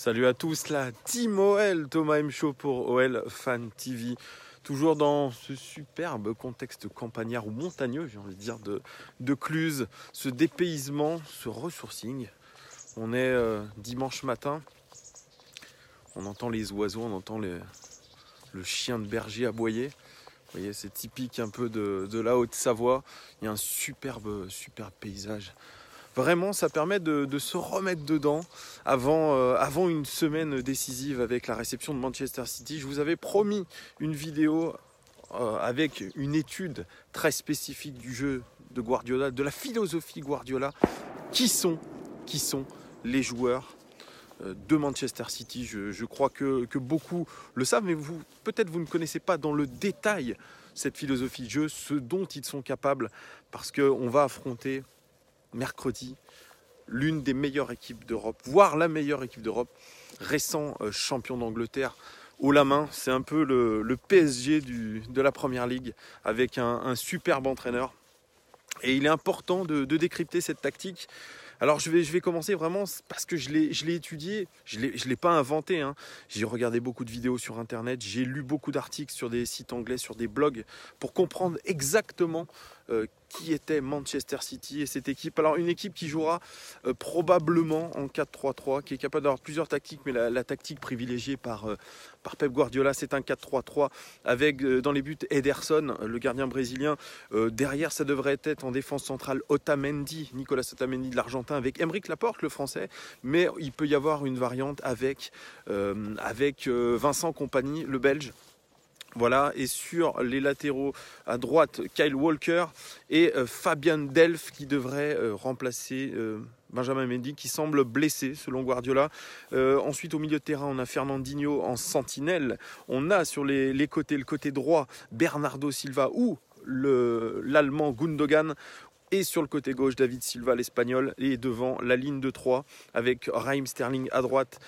Salut à tous, la team OL, Thomas M. Show pour OL Fan TV. Toujours dans ce superbe contexte campagnard ou montagneux, j'ai envie de dire, de Cluse, ce dépaysement, ce ressourcing. On est dimanche matin, on entend les oiseaux, on entend le chien de berger aboyer. Vous voyez, c'est typique un peu de la Haute-Savoie. Il y a un superbe paysage. Vraiment, ça permet de se remettre dedans avant une semaine décisive avec la réception de Manchester City. Je vous avais promis une vidéo avec une étude très spécifique du jeu de Guardiola, de la philosophie Guardiola. Qui sont les joueurs de Manchester City? Je crois que beaucoup le savent, mais peut-être vous ne connaissez pas dans le détail cette philosophie de jeu, ce dont ils sont capables, parce qu'on va affronter mercredi l'une des meilleures équipes d'Europe, voire la meilleure équipe d'Europe, récent champion d'Angleterre haut la main. C'est un peu le PSG de la Première Ligue avec un superbe entraîneur. Et il est important de décrypter cette tactique. Alors je vais commencer vraiment parce que je l'ai étudié, je l'ai pas inventé, hein. J'ai regardé beaucoup de vidéos sur internet, j'ai lu beaucoup d'articles sur des sites anglais, sur des blogs, pour comprendre exactement qui était Manchester City et cette équipe. Alors une équipe qui jouera probablement en 4-3-3, qui est capable d'avoir plusieurs tactiques, mais la tactique privilégiée par Pep Guardiola, c'est un 4-3-3 avec dans les buts Ederson, le gardien brésilien. Derrière, ça devrait être en défense centrale Nicolas Otamendi de l'Argentin, avec Aymeric Laporte, le français, mais il peut y avoir une variante avec Vincent Kompany, le belge. Voilà, et sur les latéraux à droite, Kyle Walker et Fabian Delph qui devrait remplacer Benjamin Mendy qui semble blessé selon Guardiola. Ensuite au milieu de terrain, on a Fernandinho en sentinelle. On a sur les côtés, le côté droit, Bernardo Silva ou l'Allemand Gundogan. Et sur le côté gauche, David Silva, l'Espagnol, et devant la ligne de 3 avec Raheem Sterling à droite,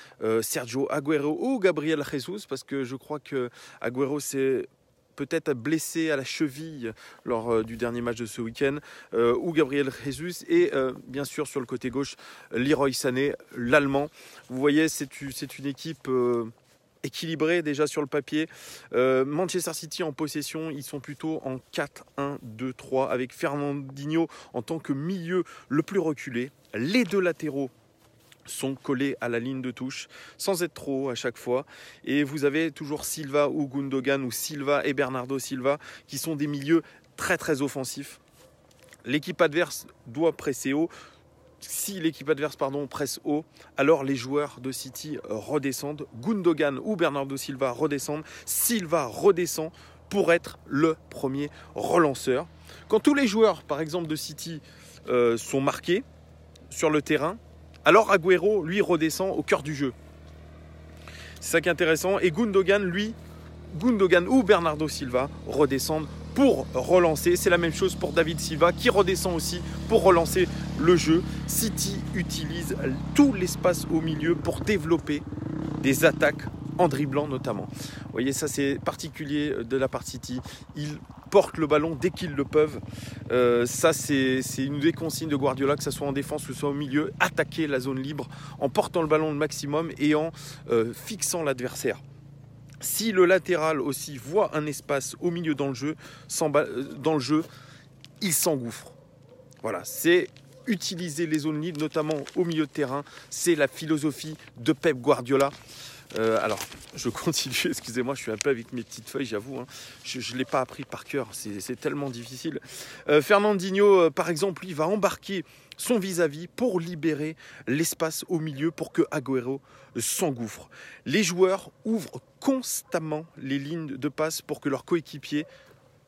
Sergio Agüero ou Gabriel Jesus, parce que je crois que Agüero s'est peut-être blessé à la cheville lors du dernier match de ce week-end, ou Gabriel Jesus, et bien sûr sur le côté gauche, Leroy Sané, l'Allemand. Vous voyez, c'est une équipe équilibré déjà sur le papier. Manchester City en possession, ils sont plutôt en 4-1-2-3 avec Fernandinho en tant que milieu le plus reculé. Les deux latéraux sont collés à la ligne de touche sans être trop haut à chaque fois, et vous avez toujours Silva ou Gundogan ou Silva et Bernardo Silva qui sont des milieux très très offensifs. L'équipe adverse doit presser haut. Si l'équipe adverse presse haut, alors les joueurs de City redescendent. Gundogan ou Bernardo Silva redescendent. Silva redescend pour être le premier relanceur. Quand tous les joueurs, par exemple, de City sont marqués sur le terrain, alors Agüero, lui, redescend au cœur du jeu. C'est ça qui est intéressant. Et Gundogan ou Bernardo Silva redescendent pour relancer. C'est la même chose pour David Silva qui redescend aussi pour relancer le jeu. City utilise tout l'espace au milieu pour développer des attaques en dribblant notamment. Vous voyez, ça c'est particulier de la part City. Ils portent le ballon dès qu'ils le peuvent. Ça c'est une des consignes de Guardiola, que ce soit en défense, que ce soit au milieu. Attaquer la zone libre en portant le ballon le maximum et en fixant l'adversaire. Si le latéral aussi voit un espace au milieu dans le jeu, il s'engouffre. Voilà, c'est utiliser les zones libres, notamment au milieu de terrain. C'est la philosophie de Pep Guardiola. Alors, je continue, excusez-moi, je suis un peu avec mes petites feuilles, j'avoue. Hein. Je ne l'ai pas appris par cœur, c'est tellement difficile. Fernandinho, par exemple, lui, va embarquer son vis-à-vis pour libérer l'espace au milieu pour que Agüero s'engouffre. Les joueurs ouvrent constamment les lignes de passe pour que leurs coéquipiers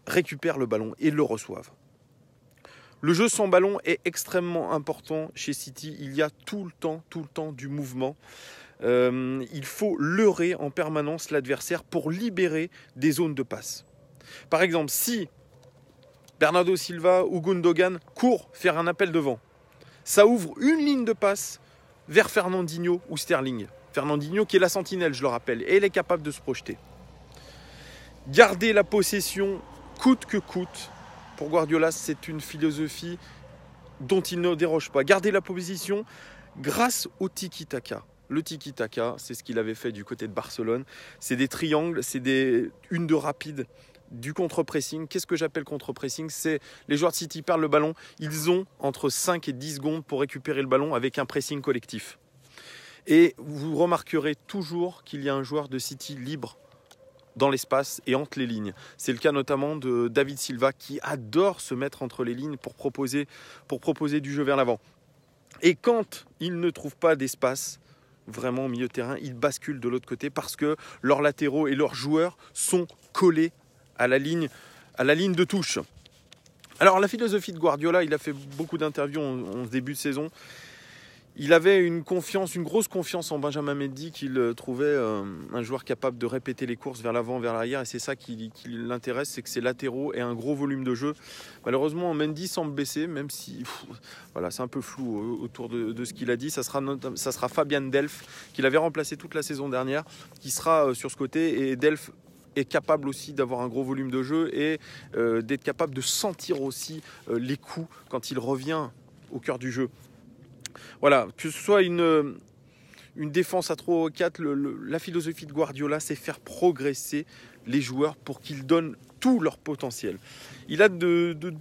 récupèrent le ballon et le reçoivent. Le jeu sans ballon est extrêmement important chez City. Il y a tout le temps du mouvement. Il faut leurrer en permanence l'adversaire pour libérer des zones de passe. Par exemple, si Bernardo Silva ou Gundogan courent faire un appel devant, ça ouvre une ligne de passe vers Fernandinho ou Sterling. Fernandinho qui est la sentinelle, je le rappelle, et elle est capable de se projeter. Garder la possession coûte que coûte. Pour Guardiola, c'est une philosophie dont il ne déroge pas. Garder la possession grâce au tiki-taka. le tiki-taka, c'est ce qu'il avait fait du côté de Barcelone. C'est des triangles, c'est des 1-2 rapides, du contre-pressing. Qu'est-ce que j'appelle contre-pressing? C'est les joueurs de City perdent le ballon, ils ont entre 5 et 10 secondes pour récupérer le ballon avec un pressing collectif. Et vous remarquerez toujours qu'il y a un joueur de City libre dans l'espace et entre les lignes. C'est le cas notamment de David Silva qui adore se mettre entre les lignes pour proposer du jeu vers l'avant. Et quand il ne trouve pas d'espace vraiment au milieu de terrain, il bascule de l'autre côté parce que leurs latéraux et leurs joueurs sont collés à la ligne de touche. Alors la philosophie de Guardiola, il a fait beaucoup d'interviews en début de saison. Il avait une grosse confiance en Benjamin Mendy qu'il trouvait un joueur capable de répéter les courses vers l'avant, vers l'arrière. Et c'est ça qui l'intéresse, c'est que ses latéraux aient un gros volume de jeu. Malheureusement, Mendy semble baisser, même si voilà, c'est un peu flou autour de ce qu'il a dit. Ça sera Fabian Delph, qu'il avait remplacé toute la saison dernière, qui sera sur ce côté. Et Delph est capable aussi d'avoir un gros volume de jeu et d'être capable de sentir aussi les coups quand il revient au cœur du jeu. Voilà, que ce soit une défense à 3 ou 4, la philosophie de Guardiola, c'est faire progresser les joueurs pour qu'ils donnent tout leur potentiel. Il a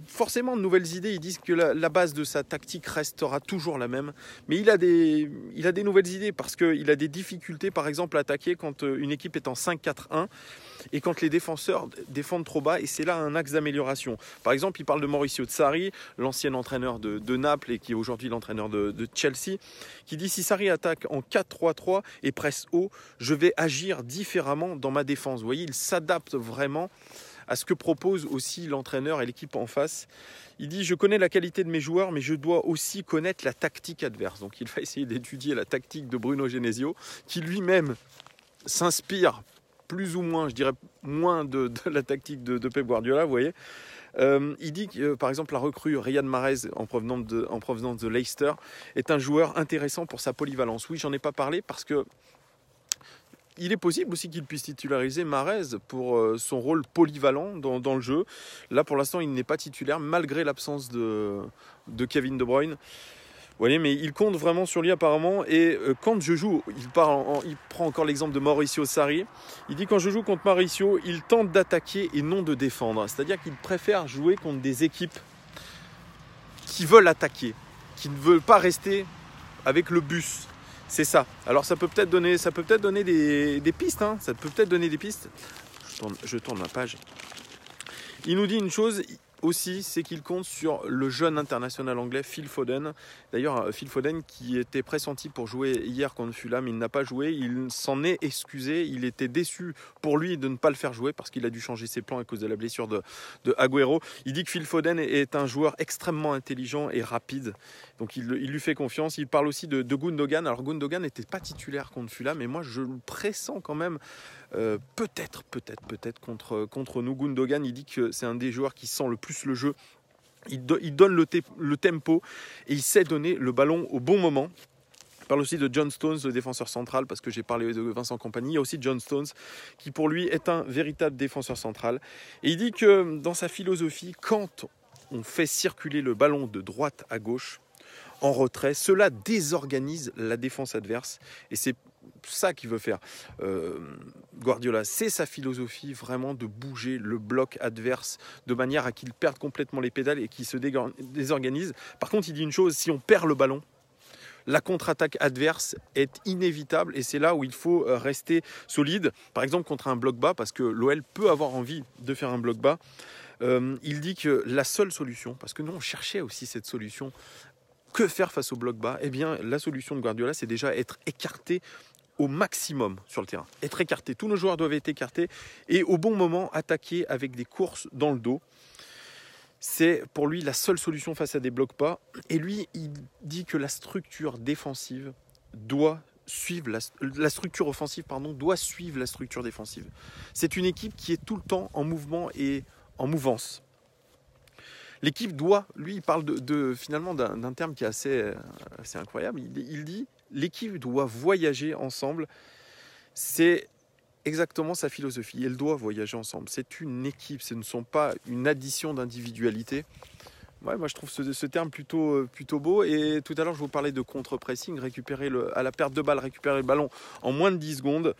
forcément de nouvelles idées. Ils disent que la base de sa tactique restera toujours la même. Mais il a des nouvelles idées parce qu'il a des difficultés, par exemple, à attaquer quand une équipe est en 5-4-1 et quand les défenseurs défendent trop bas. Et c'est là un axe d'amélioration. Par exemple, il parle de Mauricio Sarri, l'ancien entraîneur de Naples et qui est aujourd'hui l'entraîneur de Chelsea, qui dit: si Sarri attaque en 4-3-3 et presse haut, je vais agir différemment dans ma défense. Vous voyez, il s'adapte vraiment à ce que propose aussi l'entraîneur et l'équipe en face. Il dit: je connais la qualité de mes joueurs, mais je dois aussi connaître la tactique adverse. Donc il va essayer d'étudier la tactique de Bruno Genesio, qui lui-même s'inspire plus ou moins, je dirais moins de la tactique de Pep Guardiola, vous voyez. Il dit que, par exemple, la recrue Riyad Mahrez en provenance de Leicester est un joueur intéressant pour sa polyvalence. Oui, j'en ai pas parlé parce que il est possible aussi qu'il puisse titulariser Mahrez pour son rôle polyvalent dans le jeu. Là, pour l'instant, il n'est pas titulaire, malgré l'absence de Kevin De Bruyne. Vous voyez, mais il compte vraiment sur lui apparemment. Et quand je joue, il prend encore l'exemple de Mauricio Sarri. Il dit: quand je joue contre Mauricio, il tente d'attaquer et non de défendre. C'est-à-dire qu'il préfère jouer contre des équipes qui veulent attaquer, qui ne veulent pas rester avec le bus. C'est ça. Alors ça peut peut-être donner des pistes. Hein. Ça peut peut-être donner des pistes. Je tourne ma page. Il nous dit une chose aussi, c'est qu'il compte sur le jeune international anglais Phil Foden. D'ailleurs, Phil Foden qui était pressenti pour jouer hier contre Fulham, il n'a pas joué. Il s'en est excusé. Il était déçu pour lui de ne pas le faire jouer parce qu'il a dû changer ses plans à cause de la blessure de Agüero. Il dit que Phil Foden est un joueur extrêmement intelligent et rapide. Donc il lui fait confiance. Il parle aussi de Gundogan. Alors Gundogan n'était pas titulaire contre Fulham, mais moi je le pressens quand même. Peut-être contre nous. Gundogan, il dit que c'est un des joueurs qui sent le plus le jeu. Il donne le tempo et il sait donner le ballon au bon moment. Il parle aussi de John Stones, le défenseur central, parce que j'ai parlé de Vincent Kompany. Il y a aussi John Stones, qui pour lui est un véritable défenseur central. Et il dit que dans sa philosophie, quand on fait circuler le ballon de droite à gauche, en retrait, cela désorganise la défense adverse. Et c'est ça qu'il veut faire Guardiola. C'est sa philosophie vraiment de bouger le bloc adverse de manière à qu'il perde complètement les pédales et qu'il se désorganise. Par contre, il dit une chose: si on perd le ballon, la contre-attaque adverse est inévitable et c'est là où il faut rester solide. Par exemple, contre un bloc bas, parce que l'OL peut avoir envie de faire un bloc bas. Il dit que la seule solution, parce que nous on cherchait aussi cette solution, que faire face au bloc bas? Eh bien, la solution de Guardiola, c'est déjà être écarté au maximum sur le terrain. Être écarté. Tous nos joueurs doivent être écartés et au bon moment attaquer avec des courses dans le dos. C'est pour lui la seule solution face à des blocs bas. Et lui, il dit que la structure défensive doit suivre la structure offensive, doit suivre la structure défensive. C'est une équipe qui est tout le temps en mouvement et en mouvance. L'équipe doit, lui, il parle finalement d'un terme qui est assez incroyable. Il dit: l'équipe doit voyager ensemble. C'est exactement sa philosophie. Elle doit voyager ensemble. C'est une équipe, ce ne sont pas une addition d'individualités. Ouais, moi je trouve ce terme plutôt beau. Et tout à l'heure, je vous parlais de contre-pressing, à la perte de balle, récupérer le ballon en moins de 10 secondes.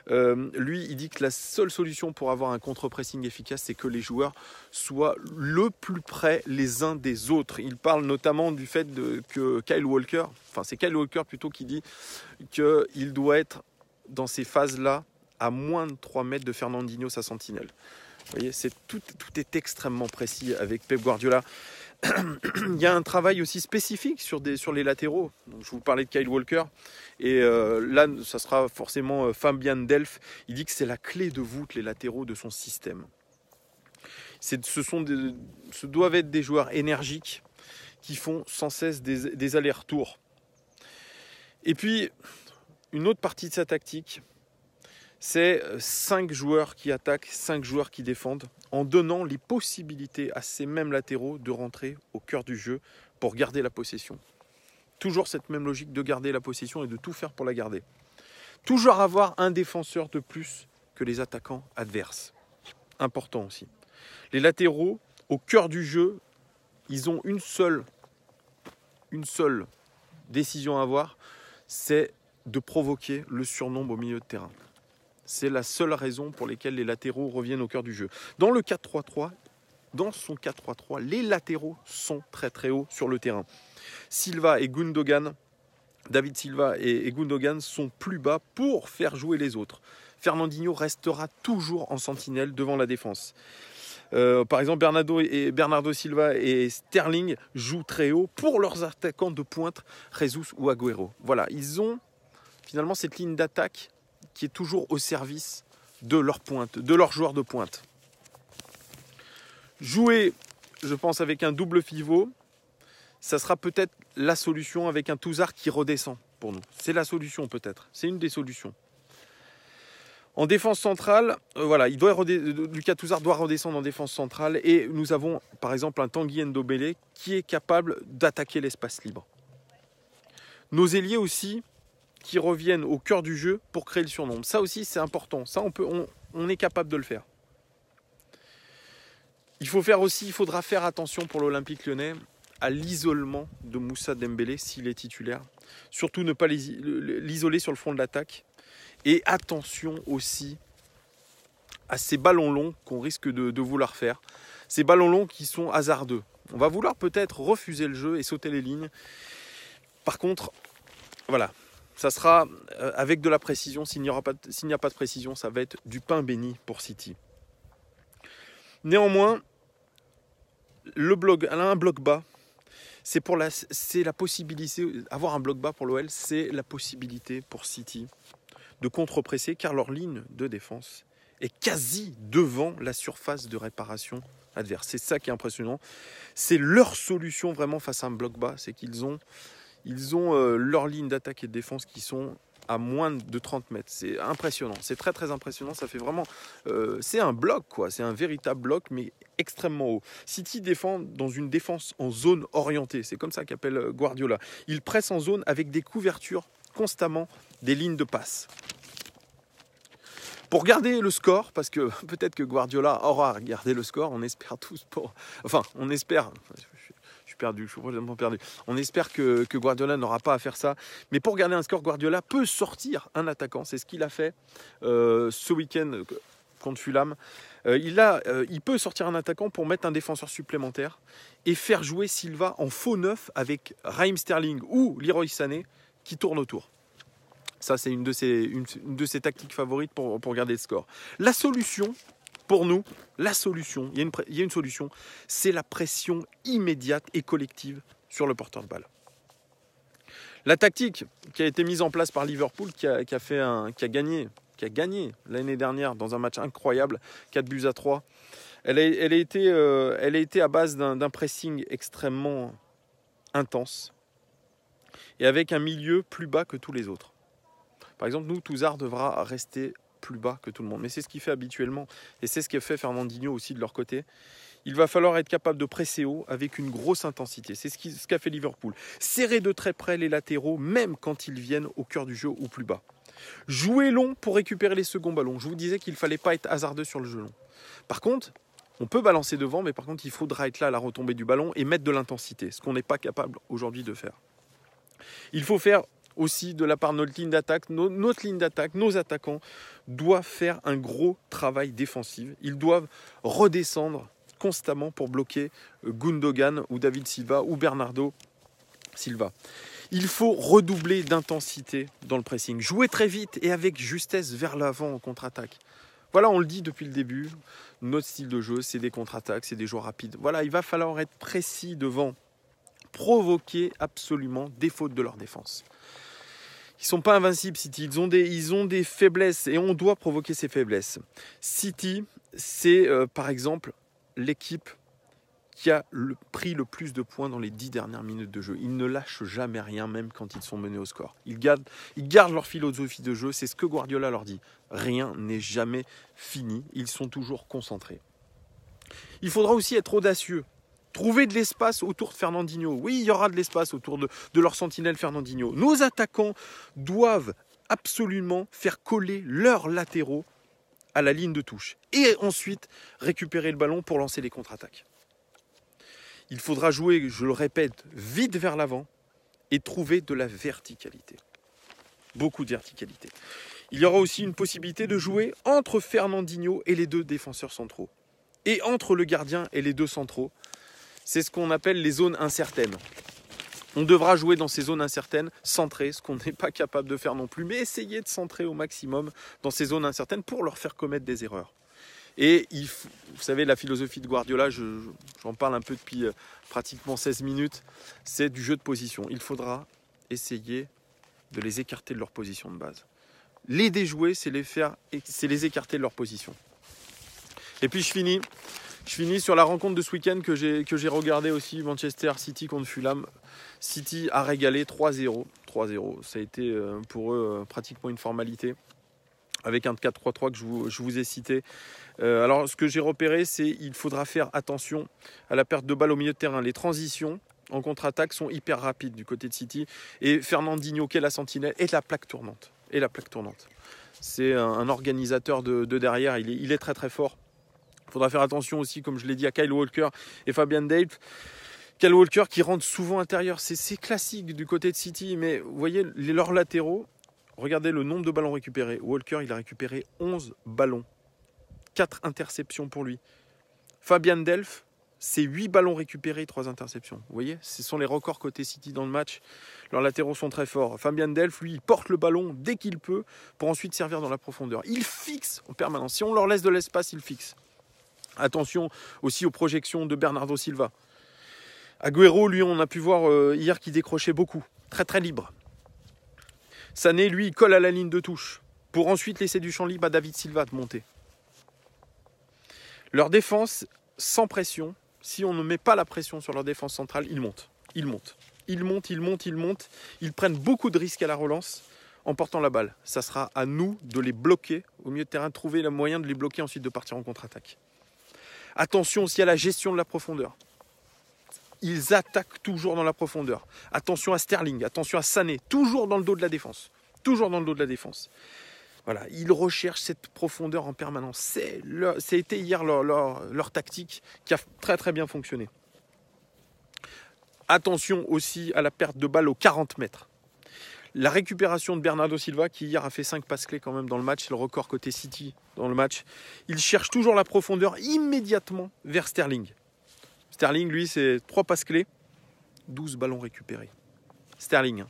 Lui, il dit que la seule solution pour avoir un contre-pressing efficace, c'est que les joueurs soient le plus près les uns des autres. Il parle notamment du fait que Kyle Walker, enfin c'est Kyle Walker plutôt qui dit qu'il doit être dans ces phases-là à moins de 3 mètres de Fernandinho, sa sentinelle. Vous voyez, tout est extrêmement précis avec Pep Guardiola. Il y a un travail aussi spécifique sur les latéraux. Donc, je vous parlais de Kyle Walker. Et là, ça sera forcément Fabian Delph. Il dit que c'est la clé de voûte, les latéraux de son système. Ce doivent être des joueurs énergiques qui font sans cesse des allers-retours. Et puis, une autre partie de sa tactique, c'est 5 joueurs qui attaquent, 5 joueurs qui défendent, en donnant les possibilités à ces mêmes latéraux de rentrer au cœur du jeu pour garder la possession. Toujours cette même logique de garder la possession et de tout faire pour la garder. Toujours avoir un défenseur de plus que les attaquants adverses. Important aussi. Les latéraux, au cœur du jeu, ils ont une seule décision à avoir, c'est de provoquer le surnombre au milieu de terrain. C'est la seule raison pour laquelle les latéraux reviennent au cœur du jeu. Dans le 4-3-3, dans son 4-3-3, les latéraux sont très très hauts sur le terrain. David Silva et Gundogan sont plus bas pour faire jouer les autres. Fernandinho restera toujours en sentinelle devant la défense. Par exemple, Bernardo Silva et Sterling jouent très haut pour leurs attaquants de pointe, Jesus ou Agüero. Voilà, ils ont finalement cette ligne d'attaque qui est toujours au service de leur pointe, de leurs joueurs de pointe. Jouer, je pense, avec un double pivot, ça sera peut-être la solution avec un Touzard qui redescend pour nous. C'est la solution peut-être, c'est une des solutions. En défense centrale, Lucas Touzard doit redescendre en défense centrale et nous avons par exemple un Tanguy Ndombele qui est capable d'attaquer l'espace libre. Nos ailiers aussi, qui reviennent au cœur du jeu pour créer le surnombre. Ça aussi, c'est important. Ça, on est capable de le faire. Il faudra faire attention pour l'Olympique Lyonnais à l'isolement de Moussa Dembélé s'il est titulaire. Surtout ne pas l'isoler sur le front de l'attaque. Et attention aussi à ces ballons longs qu'on risque de vouloir faire. Ces ballons longs qui sont hasardeux. On va vouloir peut-être refuser le jeu et sauter les lignes. Par contre, voilà. Ça sera avec de la précision. S'il n'y a pas de précision, ça va être du pain béni pour City. Néanmoins, un bloc bas, c'est la possibilité. Avoir un bloc bas pour l'OL, c'est la possibilité pour City de contre-presser, car leur ligne de défense est quasi devant la surface de réparation adverse. C'est ça qui est impressionnant. C'est leur solution vraiment face à un bloc bas, c'est qu'ils ont leur ligne d'attaque et de défense qui sont à moins de 30 mètres. C'est impressionnant, c'est très très impressionnant. Ça fait vraiment... c'est un bloc, quoi. C'est un véritable bloc, mais extrêmement haut. City défend dans une défense en zone orientée. C'est comme ça qu'appelle Guardiola. Il presse en zone avec des couvertures constamment des lignes de passe. Pour garder le score, parce que peut-être que Guardiola aura regardé le score, on espère tous on espère... Je suis complètement perdu. On espère que Guardiola n'aura pas à faire ça. Mais pour garder un score, Guardiola peut sortir un attaquant. C'est ce qu'il a fait ce week-end contre Fulham. Il peut sortir un attaquant pour mettre un défenseur supplémentaire et faire jouer Silva en faux neuf avec Raheem Sterling ou Leroy Sané qui tourne autour. Ça, c'est une de ses tactiques favorites pour garder le score. La solution... Pour nous, il y a une solution, c'est la pression immédiate et collective sur le porteur de balle. La tactique qui a été mise en place par Liverpool, qui a gagné l'année dernière dans un match incroyable, 4-3, elle a été à base d'un pressing extrêmement intense et avec un milieu plus bas que tous les autres. Par exemple, Touzard devra rester plus bas que tout le monde. Mais c'est ce qu'il fait habituellement et c'est ce qu'a fait Fernandinho aussi de leur côté. Il va falloir être capable de presser haut avec une grosse intensité. C'est ce qu'a fait Liverpool. Serrer de très près les latéraux, même quand ils viennent au cœur du jeu ou plus bas. Jouer long pour récupérer les seconds ballons. Je vous disais qu'il ne fallait pas être hasardeux sur le jeu long. Par contre, On peut balancer devant, mais par contre, il faudra être là à la retombée du ballon et mettre de l'intensité, ce qu'on n'est pas capable aujourd'hui de faire. Il faut faire aussi de la part de notre ligne d'attaque, nos attaquants doivent faire un gros travail défensif. Ils doivent redescendre constamment pour bloquer Gundogan ou David Silva ou Bernardo Silva. Il faut redoubler d'intensité dans le pressing, jouer très vite et avec justesse vers l'avant en contre-attaque. Voilà, on le dit depuis le début, notre style de jeu, c'est des contre-attaques, c'est des joueurs rapides. Voilà, il va falloir être précis devant, provoquer absolument des fautes de leur défense. Ils ne sont pas invincibles, City, ils ont des faiblesses et on doit provoquer ces faiblesses. City, c'est par exemple l'équipe qui a pris le plus de points dans les 10 dernières minutes de jeu. Ils ne lâchent jamais rien, même quand ils sont menés au score. Ils gardent leur philosophie de jeu, c'est ce que Guardiola leur dit. Rien n'est jamais fini, ils sont toujours concentrés. Il faudra aussi être audacieux. Trouver de l'espace autour de Fernandinho. Oui, il y aura de l'espace autour de leur sentinelle Fernandinho. Nos attaquants doivent absolument faire coller leurs latéraux à la ligne de touche. Et ensuite, récupérer le ballon pour lancer les contre-attaques. Il faudra jouer, je le répète, vite vers l'avant et trouver de la verticalité. Beaucoup de verticalité. Il y aura aussi une possibilité de jouer entre Fernandinho et les deux défenseurs centraux. Et entre le gardien et les deux centraux. C'est ce qu'on appelle les zones incertaines. On devra jouer dans ces zones incertaines, centrer, ce qu'on n'est pas capable de faire non plus, mais essayer de centrer au maximum dans ces zones incertaines pour leur faire commettre des erreurs. Et vous savez, la philosophie de Guardiola, j'en parle un peu depuis pratiquement 16 minutes, c'est du jeu de position. Il faudra essayer de les écarter de leur position de base. Les déjouer, c'est les écarter de leur position. Et puis je finis sur la rencontre de ce week-end que j'ai regardé aussi, Manchester City contre Fulham. City a régalé 3-0. 3-0. Ça a été pour eux pratiquement une formalité. Avec un 4-3-3 que je vous ai cité. Alors, ce que j'ai repéré, c'est qu'il faudra faire attention à la perte de balle au milieu de terrain. Les transitions en contre-attaque sont hyper rapides du côté de City. Et Fernandinho, qui est la sentinelle, est la plaque tournante. C'est un organisateur de derrière. Il est très très fort. Il faudra faire attention aussi, comme je l'ai dit, à Kyle Walker et Fabian Delph. Kyle Walker qui rentre souvent intérieur. C'est classique du côté de City. Mais vous voyez, leurs latéraux, regardez le nombre de ballons récupérés. Walker, il a récupéré 11 ballons. 4 interceptions pour lui. Fabian Delph, c'est 8 ballons récupérés, 3 interceptions. Vous voyez, ce sont les records côté City dans le match. Leurs latéraux sont très forts. Fabian Delph, lui, il porte le ballon dès qu'il peut pour ensuite servir dans la profondeur. Il fixe en permanence. Si on leur laisse de l'espace, il fixe. Attention aussi aux projections de Bernardo Silva. Agüero, lui, on a pu voir hier qu'il décrochait beaucoup. Très très libre. Sané, lui, il colle à la ligne de touche pour ensuite laisser du champ libre à David Silva de monter. Leur défense, sans pression, si on ne met pas la pression sur leur défense centrale, ils montent. Ils prennent beaucoup de risques à la relance en portant la balle. Ça sera à nous de les bloquer au milieu de terrain, trouver le moyen de les bloquer, ensuite de partir en contre-attaque. Attention aussi à la gestion de la profondeur. Ils attaquent toujours dans la profondeur. Attention à Sterling, attention à Sané, toujours dans le dos de la défense. Voilà, ils recherchent cette profondeur en permanence. C'était hier leur tactique qui a très très bien fonctionné. Attention aussi à la perte de balle aux 40 mètres. La récupération de Bernardo Silva, qui hier a fait 5 passes clés quand même dans le match, c'est le record côté City dans le match. Il cherche toujours la profondeur immédiatement vers Sterling. Sterling, lui, c'est 3 passes clés, 12 ballons récupérés. Sterling,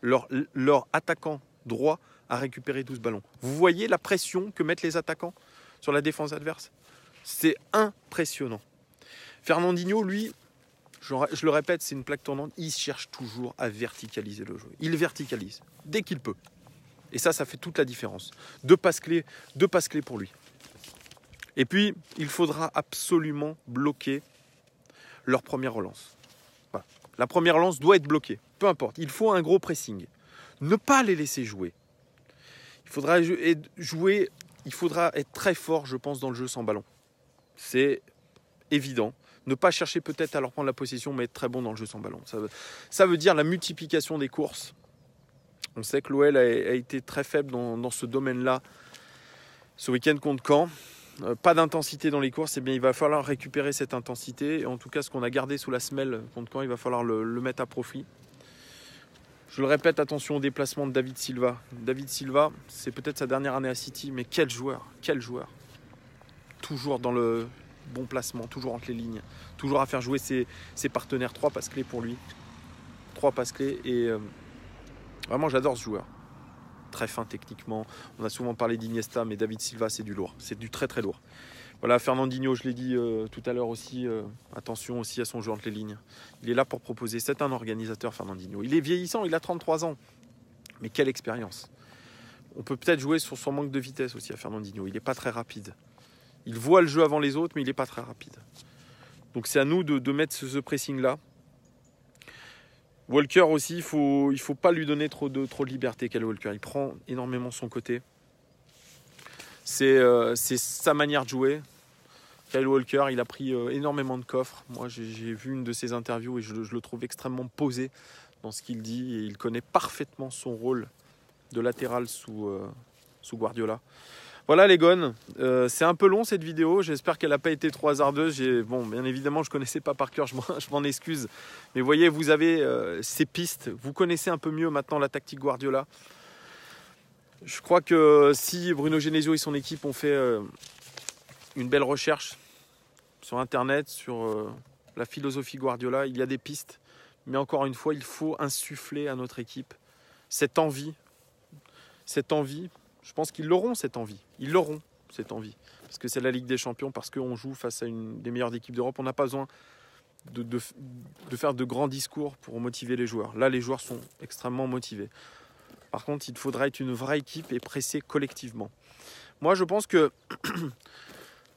leur attaquant droit a récupéré 12 ballons. Vous voyez la pression que mettent les attaquants sur la défense adverse? C'est impressionnant. Fernandinho, lui, je le répète, c'est une plaque tournante. Il cherche toujours à verticaliser le jeu. Il verticalise dès qu'il peut. Et ça fait toute la différence. 2 passes clés pour lui. Et puis, il faudra absolument bloquer leur première relance. Voilà. La première relance doit être bloquée. Peu importe. Il faut un gros pressing. Ne pas les laisser jouer. Il faudra jouer. Il faudra être très fort, je pense, dans le jeu sans ballon. C'est évident. Ne pas chercher peut-être à leur prendre la possession, mais être très bon dans le jeu sans ballon. Ça veut dire la multiplication des courses. On sait que l'OL a été très faible dans ce domaine-là ce week-end contre Caen. pas d'intensité dans les courses, eh bien, il va falloir récupérer cette intensité. Et en tout cas, ce qu'on a gardé sous la semelle contre Caen, il va falloir le mettre à profit. Je le répète, attention au déplacement de David Silva. David Silva, c'est peut-être sa dernière année à City, mais quel joueur, quel joueur. Toujours dans le bon placement, toujours entre les lignes, toujours à faire jouer ses partenaires. 3 passes clés pour lui. 3 passes clés et vraiment j'adore ce joueur. Très fin techniquement. On a souvent parlé d'Iniesta, mais David Silva, c'est du lourd. C'est du très très lourd. Voilà, Fernandinho, je l'ai dit tout à l'heure aussi, attention aussi à son jeu entre les lignes. Il est là pour proposer, c'est un organisateur Fernandinho. Il est vieillissant, il a 33 ans. Mais quelle expérience. On peut peut-être jouer sur son manque de vitesse aussi à Fernandinho. Il n'est pas très rapide. Il voit le jeu avant les autres, mais il n'est pas très rapide. Donc c'est à nous de mettre ce pressing-là. Walker aussi, il faut pas lui donner trop de liberté, Kyle Walker. Il prend énormément son côté. C'est sa manière de jouer. Kyle Walker, il a pris énormément de coffres. Moi, j'ai vu une de ses interviews et je le trouve extrêmement posé dans ce qu'il dit. Et il connaît parfaitement son rôle de latéral sous Guardiola. Voilà les gones, c'est un peu long cette vidéo, j'espère qu'elle n'a pas été trop hasardeuse. Bon, bien évidemment, je ne connaissais pas par cœur, je m'en excuse. Mais vous voyez, vous avez ces pistes, vous connaissez un peu mieux maintenant la tactique Guardiola. Je crois que si Bruno Genesio et son équipe ont fait une belle recherche sur Internet, sur la philosophie Guardiola, il y a des pistes. Mais encore une fois, il faut insuffler à notre équipe cette envie. Je pense qu'ils l'auront cette envie. Ils l'auront cette envie. Parce que c'est la Ligue des Champions, parce qu'on joue face à une des meilleures équipes d'Europe. On n'a pas besoin de faire de grands discours pour motiver les joueurs. Là, les joueurs sont extrêmement motivés. Par contre, il faudra être une vraie équipe et presser collectivement. Moi, je pense que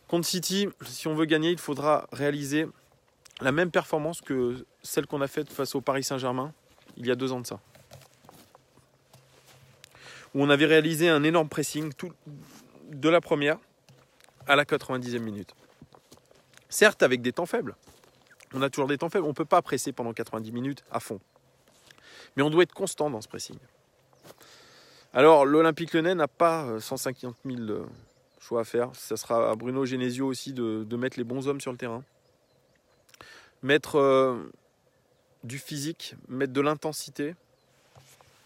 contre City, si on veut gagner, il faudra réaliser la même performance que celle qu'on a faite face au Paris Saint-Germain il y a 2 ans de ça. Où on avait réalisé un énorme pressing de la première à la 90e minute. Certes, avec des temps faibles. On a toujours des temps faibles. On ne peut pas presser pendant 90 minutes à fond. Mais on doit être constant dans ce pressing. Alors, l'Olympique Lyonnais n'a pas 150 000 choix à faire. Ça sera à Bruno Genesio aussi de mettre les bons hommes sur le terrain. Mettre du physique, mettre de l'intensité.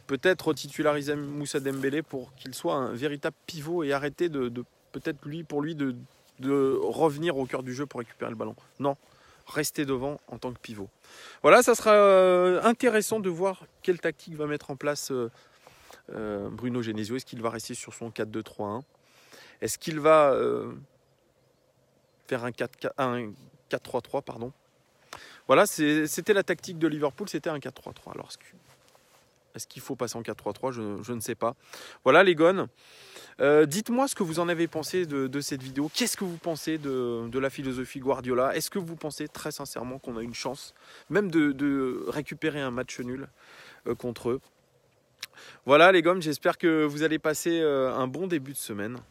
Peut-être titulariser Moussa Dembélé pour qu'il soit un véritable pivot et arrêter peut-être pour lui de revenir au cœur du jeu pour récupérer le ballon. Non, rester devant en tant que pivot. Voilà, ça sera intéressant de voir quelle tactique va mettre en place Bruno Genesio. Est-ce qu'il va rester sur son 4-2-3-1 ? Est-ce qu'il va faire un 4-3-3 pardon. Voilà, c'était la tactique de Liverpool, c'était un 4-3-3. Alors, est-ce qu'il faut passer en 4-3-3 je ne sais pas. Voilà les gones. Dites-moi ce que vous en avez pensé de cette vidéo. Qu'est-ce que vous pensez de la philosophie Guardiola ? Est-ce que vous pensez très sincèrement qu'on a une chance même de récupérer un match nul contre eux ? Voilà les gones, j'espère que vous allez passer un bon début de semaine.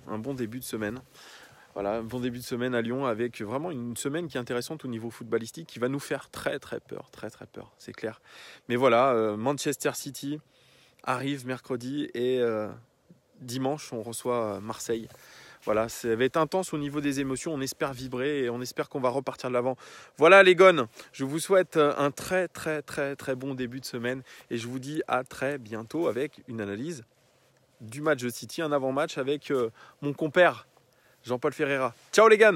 Voilà, un bon début de semaine à Lyon avec vraiment une semaine qui est intéressante au niveau footballistique, qui va nous faire très peur, c'est clair. Mais voilà, Manchester City arrive mercredi et dimanche on reçoit Marseille. Voilà, ça va être intense au niveau des émotions, on espère vibrer et on espère qu'on va repartir de l'avant. Voilà les gones, je vous souhaite un très bon début de semaine et je vous dis à très bientôt avec une analyse du match de City, un avant-match avec mon compère Jean-Paul Ferreira. Ciao les gars!